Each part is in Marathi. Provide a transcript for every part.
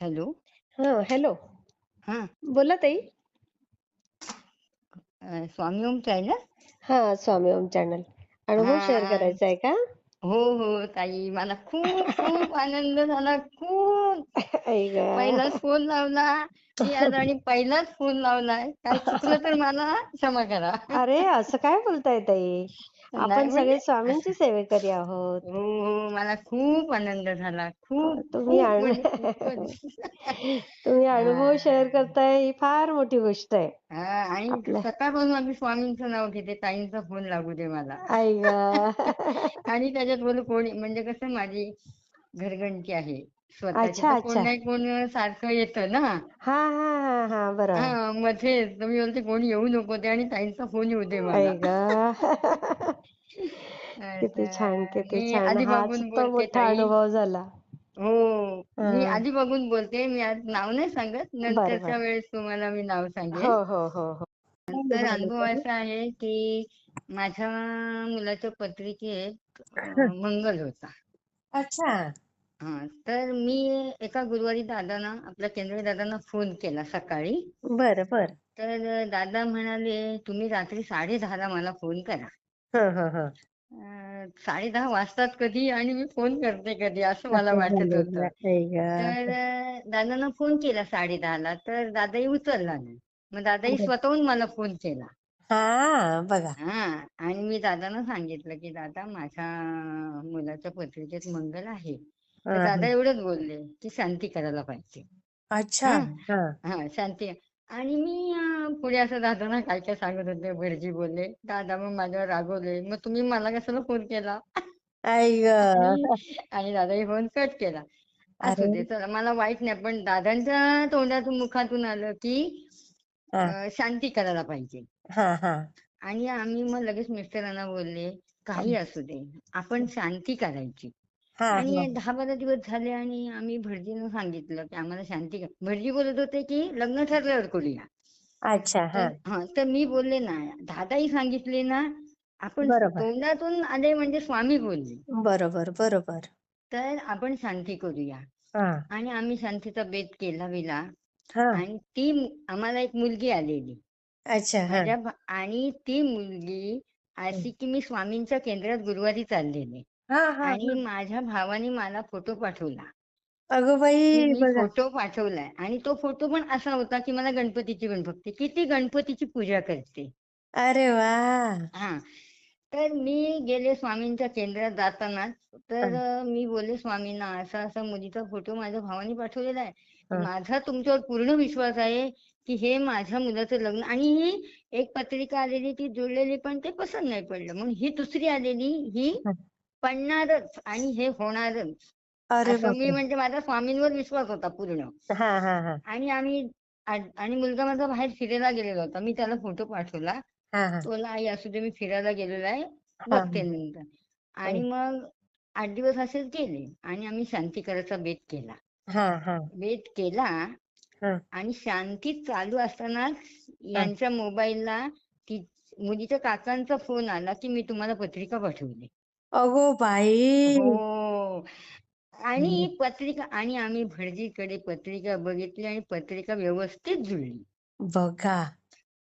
हॅलो. हॅलो. हां. बोला ताई. स्वामी ओम चॅनल? स्वामी ओम चॅनल. अनुभव शेअर हां. करायचा आहे का? हो, हो. ताई मला खूप खूप आनंद झाला. खूप. आई पहिलाच गं! फोन लावला. मी आज आणि पहिलाच फोन लावलाय. काय चुकलं तर मला क्षमा करा. अरे, असं काय बोलताय ताई? नाही आपण म्हणजे सगळे स्वामींची सेवेकरी आहोत. हो, हो. मला खूप आनंद झाला. खूप, तुम्ही खूप म्हणजे खूपच. तुम्ही अनुभव शेअर हां. करताय ही फार मोठी गोष्ट आहे. हां. आणि आपल्या सकाळपासून आम्ही स्वामींचं नाव घेते. ताईंचा फोन लागू दे मला. आई गं! आणि त्याच्यात बोलू कोणी म्हणजे कसं माझी घरघंटी आहे स्वतःची, अच्छा, तर कोण अच्छा. नाही कोण सारखं येतं ना. बरोबर. मध्येच तर मी बोलते कोणी येऊ नको ते आणि ताईंचा फोन येऊ दे मला. आई गं! किती छान, असं किती मी छान. आधी हाच बघून तो बोलते मोठा ताई. अनुभव झाला. हो. मी हं. आधी बघून बोलते. मी आज नाव नाही सांगत. बरं, नंतरच्या बरं. वेळेस तुम्हाला मी नाव हो, सांगेल. हो, हो, हो. काय तर अनुभव आला अनुभव ताई? असा आहे, की माझ्या मुलाच्या पत्रिकेत हं. मंगल होता. अच्छा. हां, तर मी एका गुरुवारी आपल्या केंद्रे दादांना फोन केला सकाळी. बरं, बरं. तर दादा म्हणाले, "तुम्ही रात्री 10:30 ला मला फोन करा." हं, हं, हं. 10:30 वाजतात कधी आणि मी फोन करते कधी असं मला असं वाटत झालेलं होतं. आई तर गं! दादांना फोन केला 10:30 ला तर दादाही उचलला नाही. मग दादाही बरं. स्वतःहून मला फोन केला. बघा. हां. आणि मी दादांना सांगितलं, की "दादा माझ्या मुलाच्या पत्रिकेत मंगल आहे." तर हां, दादा हां. एवढंच बोलले, की "शांती करायला पाहिजे." अच्छा. हां. हां. हां, शांती. आणि मी पुढे असं दादांना काय-काय सांगत होते, भटजी बोलले. दादा मग माझ्यावर रागवले. "मग तुम्ही मला कशाला फोन केला?" आई आणि गं! आणि दादाही फोन कट केला. असू अरे! दे चला मला वाईट नाही, पण दादांच्या तोंडातून मुखातून आलं, की हां. शांती करायला पाहिजे. हां, हां. आणि आम्ही मग लगेच मिस्टरांना बोलले, "काही हां. असू दे, आपण शांती करायची." हां, आणि हां. 10-12 दिवस झाले आणि आम्ही भटजींना सांगितलं, की आम्हाला शांती भटजी बोलत होते, की लग्न ठरल्यावर करूया. अच्छा. तर हां. तर मी बोलले, "नाही, दादाही सांगितले ना, आपण बरोबर. तोंडातून आले म्हणजे स्वामी बोलले, बरोबर, बरोबर. तर आपण शांती करूया." हां. आणि आम्ही शांतीचा बेत केला-विला हां. आणि आम्हाला एक मुलगी आलेली. अच्छा. हां. माझ्या भा आणि ती मुलगी हं. अशी की मी स्वामींच्या केंद्रात गुरुवारी चाललेले हां, हां, आणि हां. माझ्या भावाने मला फोटो पाठवला, अगं की बाई! मी बघा. फोटो पाठवलाय आणि तो फोटो पण असा होता, की मला गणपतीची पण भक्ती. किती गणपतीची पूजा करते. अरे वाह! हां. तर मी गेले स्वामींच्या केंद्रात जातानाच, तर हं, मी बोलले स्वामींना, असा-असा मुलीचा फोटो माझ्या भावाने पाठवलेला आहे. हं. माझा तुमच्यावर पूर्ण विश्वास आहे, की हे माझ्या मुलाचं लग्न आणि ही एक पत्रिका आलेली ती जुळलेली पण ते पसंत नाही पडलं. म्हणून ही दुसरी आलेली ही हं. पडणारच आणि हे होणारच. अरे असं मी बापरे! म्हणजे माझा स्वामींवर विश्वास होता पूर्ण. हां, हां, हां. आणि आणि मुलगा माझा बाहेर फिरायला गेलेला होता. मी त्याला फोटो पाठवला. हां, हां. तो बोलला, "आई असू दे, मी फिरायला गेलेलो आहे, हां, बघते हां. नंतर." आणि हं. मग 8 दिवस असेच गेले आणि आम्ही शांती करायचा बेत केला. हां, हां. बेत केला हं, आणि शांती चालू असतानाच हं. यांच्या मोबाईलला ती मुलीच्या काकांचा फोन आला, की "मी तुम्हाला पत्रिका पाठवली." अगो बाई! हो. आणि हं. पत्रिका आणि आम्ही भटजीकडे पत्रिका बघितली आणि पत्रिका व्यवस्थित जुळली. बघा.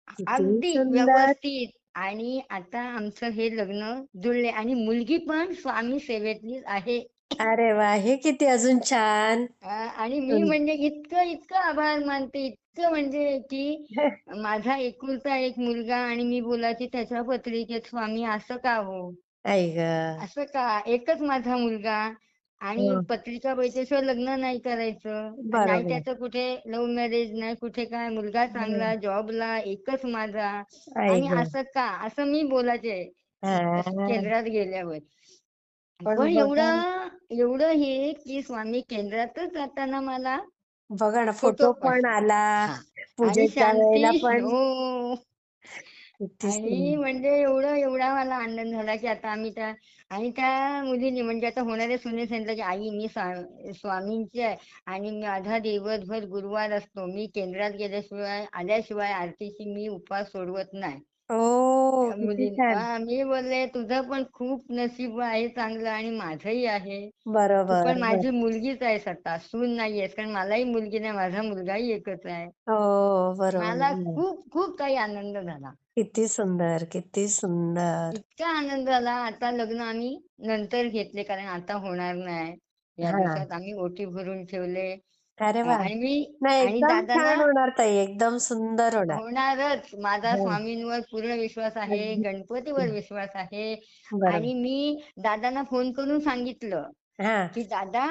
किती अगदी सुंदर. व्यवस्थित आणि आता आमचं हे लग्न जुळले आणि मुलगी पण स्वामी सेवेतलीच आहे. अरे वाह! हे किती अजून छान. आणि मी म्हणजे इतकं, इतकं आभार मानते, इतकं म्हणजे की माझा एकुलता एक मुलगा आणि मी बोलायची त्याच्या पत्रिकेत स्वामी असं का हो? आई गं! असं का? एकच माझा मुलगा आणि हं. पत्रिका बघितल्याशिवाय लग्न नाही करायचं. नाही बरोबर. त्याचं कुठे लव्ह मॅरेज, नाही कुठे काय, मुलगा हं. चांगला, जॉबला, एकच माझा आई आणि गं! असं का? असं मी बोलायचे हां. केंद्रात गेल्यावर. पण पण बघा एवढं एवढं हे की स्वामी केंद्रातच जाताना मला बघा ना, फोटो फोटो पण आला. हां. आणि पूजेच्या शांती वेळेला पण हो. किती आणि सुंदर. म्हणजे एवढा मला आनंद झाला, की आता आम्ही त्या मुलीनी म्हणजे आता होणाऱ्या सुनेने सांगितलं, की "आई मी स्वामींची आहे आणि माझा दिवसभर गुरुवार असतो. मी केंद्रात गेल्याशिवाय, आल्याशिवाय आरतीची मी उपवास सोडवत नाही." ओ किती छान. मी बोलले तुझं पण खूप नशीब आहे चांगलं आणि माझंही आहे. तू बरोबर पण बर. माझी मुलगीच आहेस आता, सून नाहीयेस. कारण मलाही मुलगी नाही, माझा मुलगाही एकच आहे. हो मला बरोबर. खूप खूप काही आनंद झाला. किती सुंदर, किती सुंदर. इतका आनंद झाला. आता लग्न आम्ही नंतर घेतले कारण आता होणार नाही. या हा. दिवसात आम्ही ओटी भरून ठेवले. अरे वा. नाही आणि एकदम दादांना छान होणार ताई, एकदम सुंदर होणार. होणारच. माझा हो. स्वामींवर पूर्ण विश्वास आहे, अगदी. गणपतीवर विश्वास आहे. बरोबर. आणि मी दादांना फोन करून सांगितलं, हा. की दादा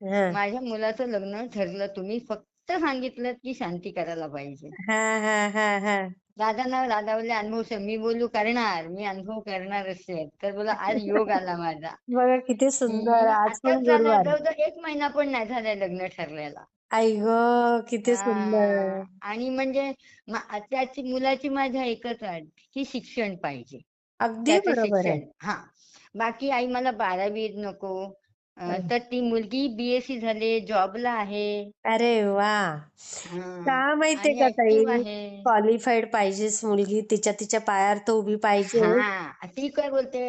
हा. माझ्या मुलाचं लग्न ठरलं. तुम्ही फक्त सांगितलं की शांती करायला पाहिजे. हा. हा. हा. हा. दादा बोलले अनुभव सर मी बोलू करणार. मी अनुभव करणारच आहे. तर बोला आज योग आला माझा. बघा किती सुंदर, आज पण आताच झाला गुरुवार. जवळजवळ 1 महिना पण नाही झालाय लग्न ठरलेला. आई ग किती हां. सुंदर. आणि म्हणजे त्याची मुलाची माझ्या एकच अट, की शिक्षण पाहिजे. अगदी त्याचं बरोबर आहे. शिक्षण. हां. बाकी आई मला 12वी नको. हं. तर ती मुलगी BSc झाली, जॉबला आहे. अरे वा. का हां. माहितीये आणि का ॲक्टिव्ह ताई, आहे. क्वालिफाईड पाहिजेच मुलगी, तिच्या तिच्या पायावर तर उभी पाहिजे. ती काय बोलते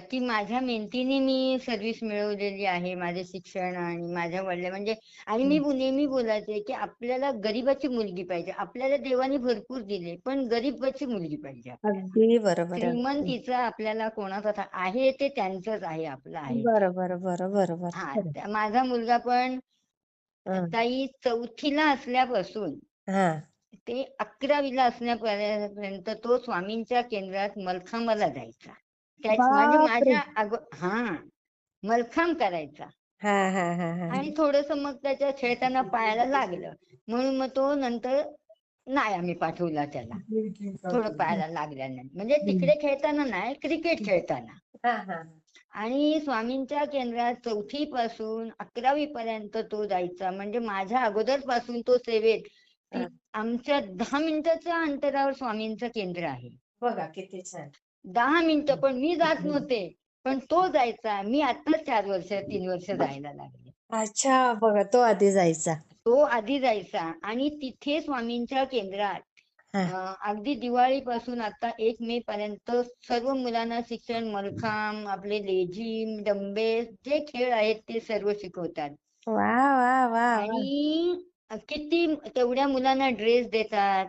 की माझ्या मेहनतीने मी सर्व्हिस मिळवलेली आहे. माझे शिक्षण आणि माझ्या वडील म्हणजे आणि मी नेहमी बोलायचे की आपल्याला गरीबाची मुलगी पाहिजे. आपल्याला देवाने भरपूर दिले, पण गरीबाची मुलगी पाहिजे आपल्याला. अगदी बरोबर आहे. श्रीमंतीचं आपल्याला कोणाचा आहे ते त्यांचंच आहे, आपलं आहे ते. बरोबर, बरोबर, बरोबर. खरं. माझा मुलगा पण हं. ताई 4थीला असल्यापासून हां. ते 11वीला असण्यापर्यंत तो स्वामींच्या केंद्रात मलखामाला जायचा. म्हणजे बापरे! मलखाम करायचा. हां, हां, हां, हां. आणि थोडंसं मग त्याच्या खेळताना पायाला लागलं. म्हणून मग तो नंतर नाही आम्ही पाठवला त्याला. थोडं पायाला लागल्यानंतर. म्हणजे हं. तिकडे खेळताना नाही, क्रिकेट खेळताना. हां, हां. आणि स्वामींच्या केंद्रात 4थी पासून 11वी पर्यंत तो जायचा. म्हणजे माझ्या अगोदरपासून तो सेवेत. ती हां. आमच्या 10 मिनिटाच्या अंतरावर स्वामींचं केंद्र आहे. बघा किती छान. 10 मिनिटं पण मी जात नव्हते. पण तो जायचा. मी आत्ताच 4 वर्ष 3 वर्ष जायला लागले. अच्छा, बघा तो आधी जायचा. तो आधी जायचा आणि तिथे स्वामींच्या केंद्रात हां. अगदी दिवाळीपासून आता 1 मे पर्यंत सर्व मुलांना शिक्षण, मलखांब, आपले लेझीम, डंबेल्स जे खेळ आहेत ते सर्व शिकवतात. वाह, वाह, वाह, वाह! आणि किती तेवढ्या मुलांना ड्रेस देतात.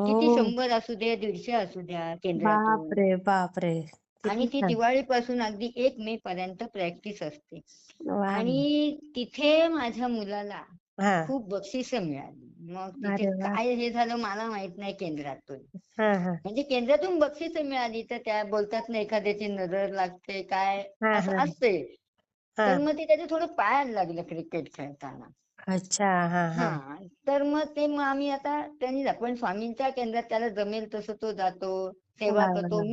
किती ओह! 100 असू द्या, 150 असू द्या केंद्रातून. बापरे, बापरे! आणि किती ती छान. दिवाळीपासून अगदी 1 मे पर्यंत प्रॅक्टिस असते. वाह! आणि तिथे माझ्या मुलाला हां. खूप बक्षिसं मिळाली. मग तिथे अरे वाह! काय हे झालं मला माहित नाही केंद्रातून. हां, हां. म्हणजे केंद्रातून बक्षिसं मिळाली तर त्या बोलतात ना एखाद्याची नजर लागते काय हां, असं हां. असते. तर हां. मग ते त्याचं थोडं पायाला लागलं क्रिकेट खेळताना. अच्छा. हां, हां. तर मग आम्ही आता त्यांनी पण स्वामींच्या केंद्रात त्याला जमेल तसं तो जातो, सेवा वाह, करतो. वाह!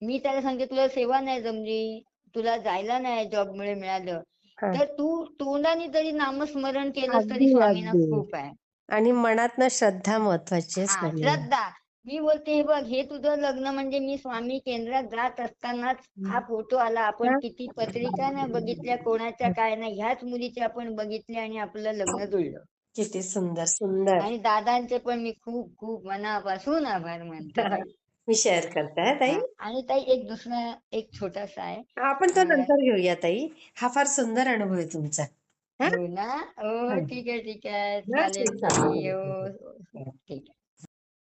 मी त्याला सांगते तुला सेवा नाही जमली, तुला जायला नाही जॉबमुळे मिळालं, हां. तर तू तोंडाने जरी नामस्मरण केलंस तरी अगदी, स्वामींना अगदी. खूप आहे. आणि मनातनं श्रद्धा महत्वाची आहे स्वामींना. श्रद्धा. मी बोलते हे बघ हे तुझं लग्न म्हणजे मी स्वामी केंद्रात जात असतानाच हा फोटो आला. आपण हां. किती पत्रिका नाही बघितल्या, कोणाच्या काय नाही. ह्याच मुलीची आपण बघितली आणि आपलं लग्न जुळलं. किती सुंदर, सुंदर. आणि दादांचे पण मी खूप खूप मनापासून आभार मानते ताई. मी शेअर करते हां ताई. आणि ताई एक छोटासा आहे. आपण तो नंतर घेऊया ताई. हा फार सुंदर अनुभव आहे तुमचा. हां? हो ना? हो, हां. ठीक आहे, ठीक आहे. हां, चालेल ठीक ताई. आहे. हो, हो, हो. ठीक आहे.